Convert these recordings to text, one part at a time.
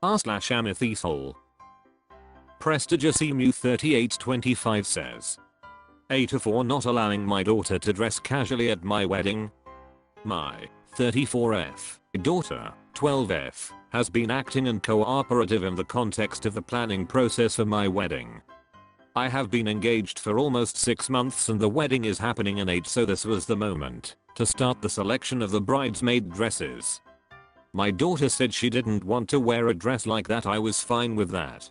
r/AmItheAsshole. Prestigious Emu 3825 says, AITA for not allowing my daughter to dress casually at my wedding. My 34F daughter, 12F, has been acting and cooperative in the context of the planning process for my wedding. I have been engaged for almost 6 months and the wedding is happening in 8, so this was the moment to start the selection of the bridesmaid dresses. My daughter said she didn't want to wear a dress like that. I was fine with that.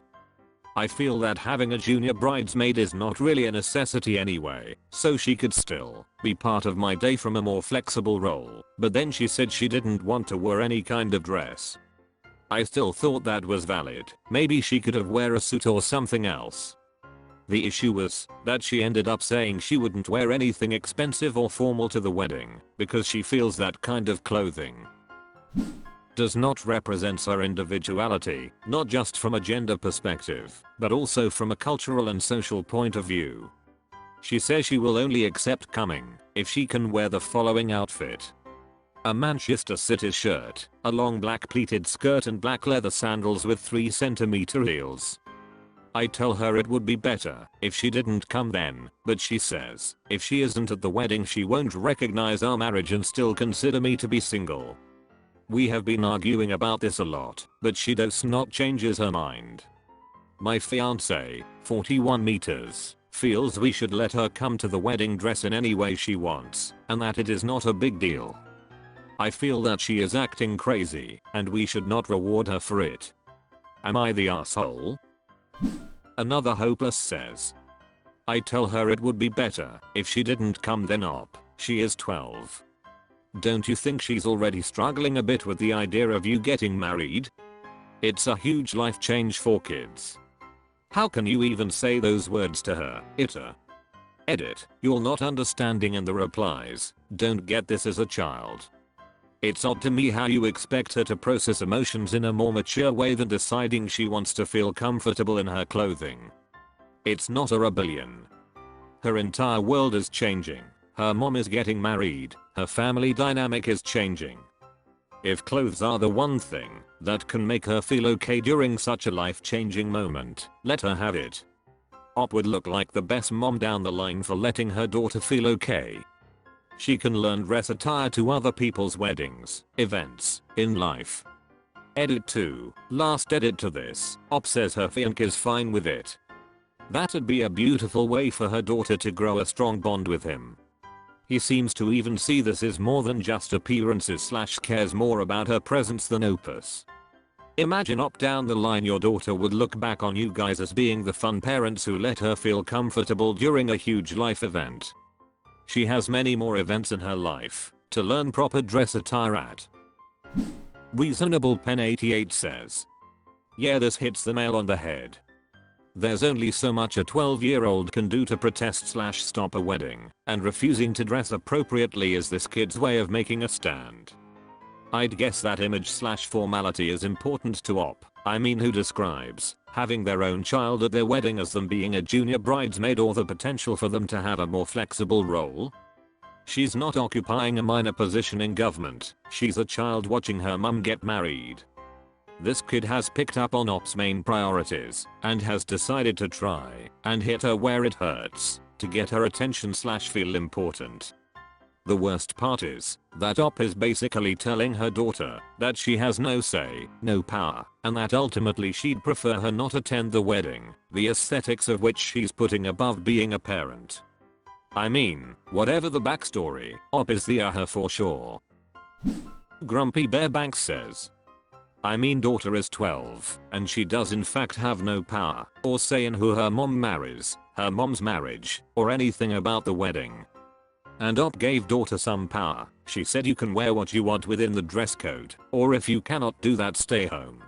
I feel that having a junior bridesmaid is not really a necessity anyway, so she could still be part of my day from a more flexible role, but then she said she didn't want to wear any kind of dress. I still thought that was valid. Maybe she could have wear a suit or something else. The issue was that she ended up saying she wouldn't wear anything expensive or formal to the wedding because she feels that kind of clothing does not represent her individuality, not just from a gender perspective, but also from a cultural and social point of view. She says she will only accept coming if she can wear the following outfit: a Manchester City shirt, a long black pleated skirt and black leather sandals with 3cm heels. I tell her it would be better if she didn't come then, but she says if she isn't at the wedding she won't recognize our marriage and still consider me to be single. We have been arguing about this a lot, but she does not changes her mind. My fiance, 41 meters, feels we should let her come to the wedding dress in any way she wants, and that it is not a big deal. I feel that she is acting crazy, and we should not reward her for it. Am I the asshole? Another hopeless says, I tell her it would be better if she didn't come then op. She is 12. Don't you think she's already struggling a bit with the idea of you getting married? It's a huge life change for kids. How can you even say those words to her, AITA? Edit, you're not understanding in the replies, don't get this as a child. It's odd to me how you expect her to process emotions in a more mature way than deciding she wants to feel comfortable in her clothing. It's not a rebellion. Her entire world is changing. Her mom is getting married, her family dynamic is changing. If clothes are the one thing that can make her feel okay during such a life-changing moment, let her have it. Op would look like the best mom down the line for letting her daughter feel okay. She can learn dress attire to other people's weddings, events, in life. Edit 2, last edit to this, Op says her fiancé is fine with it. That'd be a beautiful way for her daughter to grow a strong bond with him. He seems to even see this as more than just appearances / cares more about her presence than opus. Imagine Op down the line your daughter would look back on you guys as being the fun parents who let her feel comfortable during a huge life event. She has many more events in her life to learn proper dress attire at. Reasonable Pen 88 says, yeah, this hits the nail on the head. There's only so much a 12-year-old can do to protest / stop a wedding, and refusing to dress appropriately is this kid's way of making a stand. I'd guess that image / formality is important to Op, who describes having their own child at their wedding as them being a junior bridesmaid or the potential for them to have a more flexible role. She's not occupying a minor position in government, she's a child watching her mum get married. This kid has picked up on Op's main priorities and has decided to try and hit her where it hurts to get her attention / feel important. The worst part is that Op is basically telling her daughter that she has no say, no power, and that ultimately she'd prefer her not attend the wedding, the aesthetics of which she's putting above being a parent. Whatever the backstory, Op is the her for sure. Grumpy Bear Banks says, daughter is 12, and she does in fact have no power or say in who her mom marries, her mom's marriage, or anything about the wedding. And Op gave daughter some power. She said you can wear what you want within the dress code, or if you cannot do that stay home.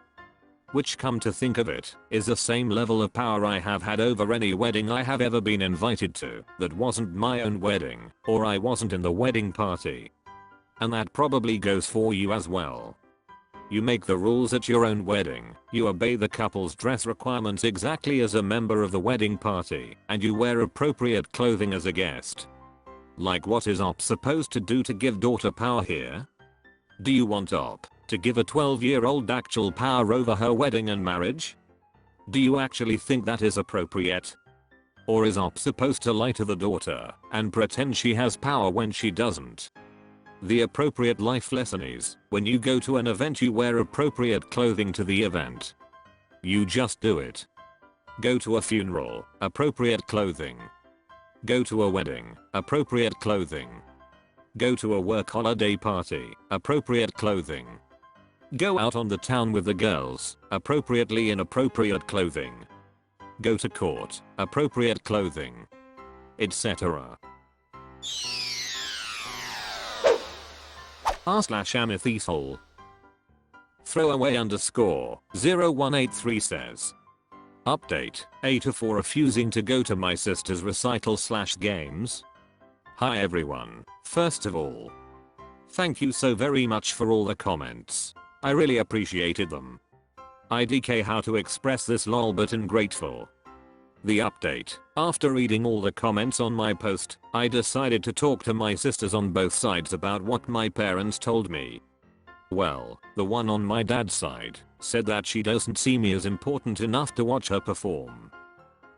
Which, come to think of it, is the same level of power I have had over any wedding I have ever been invited to that wasn't my own wedding, or I wasn't in the wedding party. And that probably goes for you as well. You make the rules at your own wedding, you obey the couple's dress requirements exactly as a member of the wedding party, and you wear appropriate clothing as a guest. Like, what is Op supposed to do to give daughter power here? Do you want Op To give a 12-year-old actual power over her wedding and marriage? Do you actually think that is appropriate? Or is Op supposed to lie to the daughter and pretend she has power when she doesn't? The appropriate life lesson is, when you go to an event you wear appropriate clothing to the event. You just do it. Go to a funeral, appropriate clothing. Go to a wedding, appropriate clothing. Go to a work holiday party, appropriate clothing. Go out on the town with the girls, appropriately inappropriate clothing. Go to court, appropriate clothing, etc. r/AmItheAsshole. Throwaway_0183 says. Update, AITA for refusing to go to my sister's recital/games. Hi everyone, first of all, thank you so very much for all the comments. I really appreciated them. IDK how to express this lol, but I'm grateful. The update, after reading all the comments on my post, I decided to talk to my sisters on both sides about what my parents told me. Well, the one on my dad's side said that she doesn't see me as important enough to watch her perform.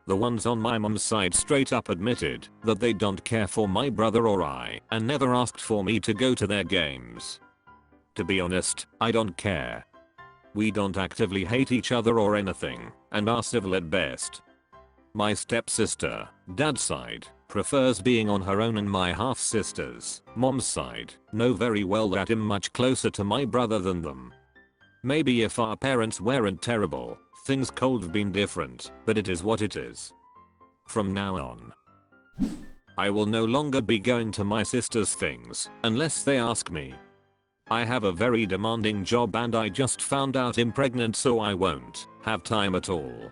The ones on my mom's side straight up admitted that they don't care for my brother or I and never asked for me to go to their games. To be honest, I don't care. We don't actively hate each other or anything, and are civil at best. My stepsister, dad's side, prefers being on her own, and my half-sisters, mom's side, know very well that I'm much closer to my brother than them. Maybe if our parents weren't terrible, things could have been different, but it is what it is. From now on, I will no longer be going to my sister's things, unless they ask me. I have a very demanding job and I just found out I'm pregnant, so I won't have time at all.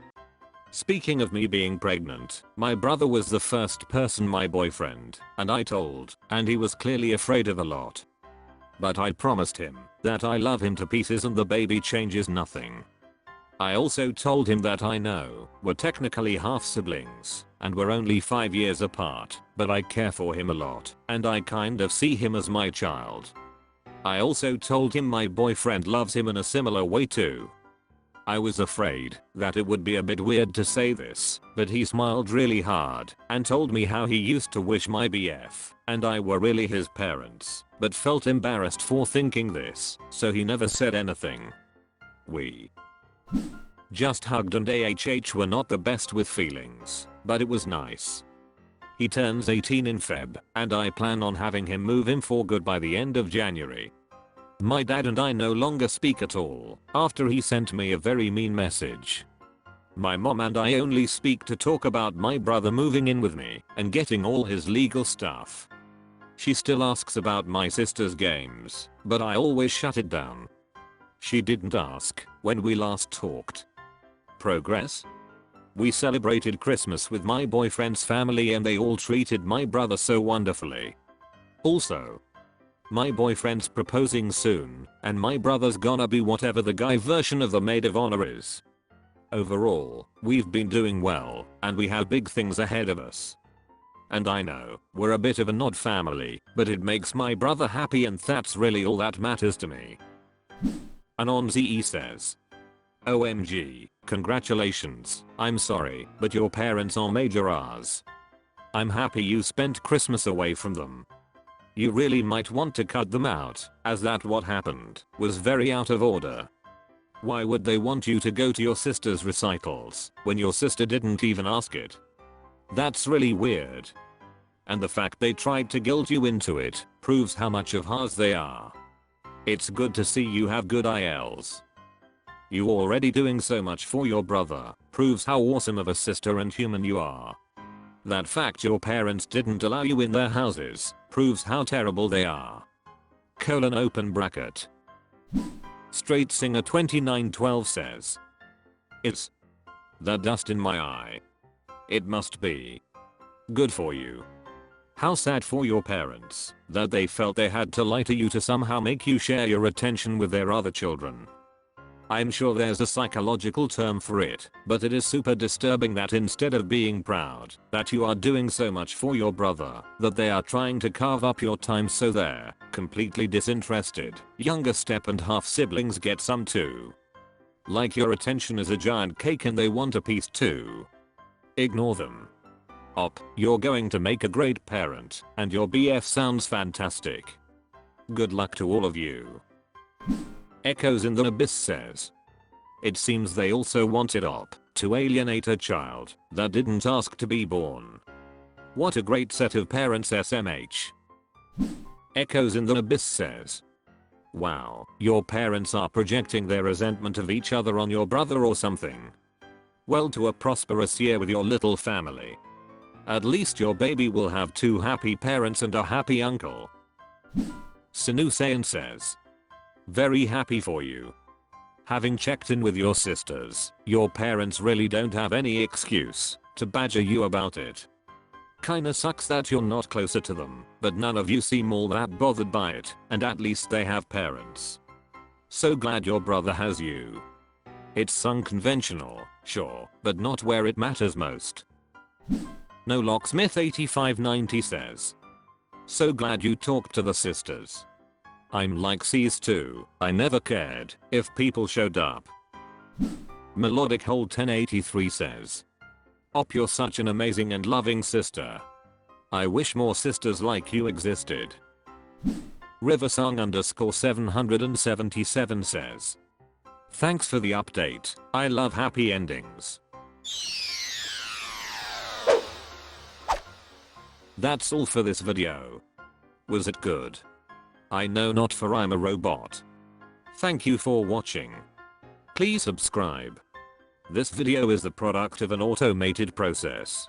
Speaking of me being pregnant, my brother was the first person my boyfriend and I told, and he was clearly afraid of a lot. But I promised him that I love him to pieces and the baby changes nothing. I also told him that I know we're technically half siblings and we're only 5 years apart, but I care for him a lot and I kind of see him as my child. I also told him my boyfriend loves him in a similar way too. I was afraid that it would be a bit weird to say this, but he smiled really hard and told me how he used to wish my BF and I were really his parents, but felt embarrassed for thinking this, so he never said anything. We just hugged and were not the best with feelings, but it was nice. He turns 18 in Feb, and I plan on having him move in for good by the end of January. My dad and I no longer speak at all after he sent me a very mean message. My mom and I only speak to talk about my brother moving in with me and getting all his legal stuff. She still asks about my sister's games, but I always shut it down. She didn't ask when we last talked. Progress? We celebrated Christmas with my boyfriend's family and they all treated my brother so wonderfully. Also, my boyfriend's proposing soon, and my brother's gonna be whatever the guy version of the maid of honor is. Overall, we've been doing well, and we have big things ahead of us. And I know, we're a bit of an odd family, but it makes my brother happy and that's really all that matters to me. Anonze says, OMG, congratulations, I'm sorry, but your parents are major R's. I'm happy you spent Christmas away from them. You really might want to cut them out, as that what happened was very out of order. Why would they want you to go to your sister's recitals when your sister didn't even ask it? That's really weird. And the fact they tried to guilt you into it proves how much of Ha's they are. It's good to see you have good ILs. You already doing so much for your brother proves how awesome of a sister and human you are. That fact your parents didn't allow you in their houses proves how terrible they are. Open bracket. Straight Singer 2912 says, It's the dust in my eye. It must be. Good for you. How sad for your parents that they felt they had to lie to you to somehow make you share your attention with their other children. I'm sure there's a psychological term for it, but it is super disturbing that instead of being proud that you are doing so much for your brother, that they are trying to carve up your time so their completely disinterested younger step and half siblings get some too. Like your attention is a giant cake and they want a piece too. Ignore them. You're going to make a great parent, and your BF sounds fantastic. Good luck to all of you. Echoes in the Abyss says. It seems they also wanted to alienate a child that didn't ask to be born. What a great set of parents SMH. Echoes in the Abyss says. Wow, your parents are projecting their resentment of each other on your brother or something. Well, to a prosperous year with your little family. At least your baby will have 2 happy parents and a happy uncle. Sinusayan says. Very happy for you. Having checked in with your sisters, your parents really don't have any excuse to badger you about it. Kinda sucks that you're not closer to them, but none of you seem all that bothered by it, and at least they have parents. So glad your brother has you. It's unconventional, sure, but not where it matters most. No Locksmith 8590 says. So glad you talked to the sisters. I'm like C's too, I never cared if people showed up. Melodic Hole 1083 says. You're such an amazing and loving sister. I wish more sisters like you existed. Riversong _ 777 says. Thanks for the update, I love happy endings. That's all for this video. Was it good? I know not, for I'm a robot. Thank you for watching. Please subscribe. This video is the product of an automated process.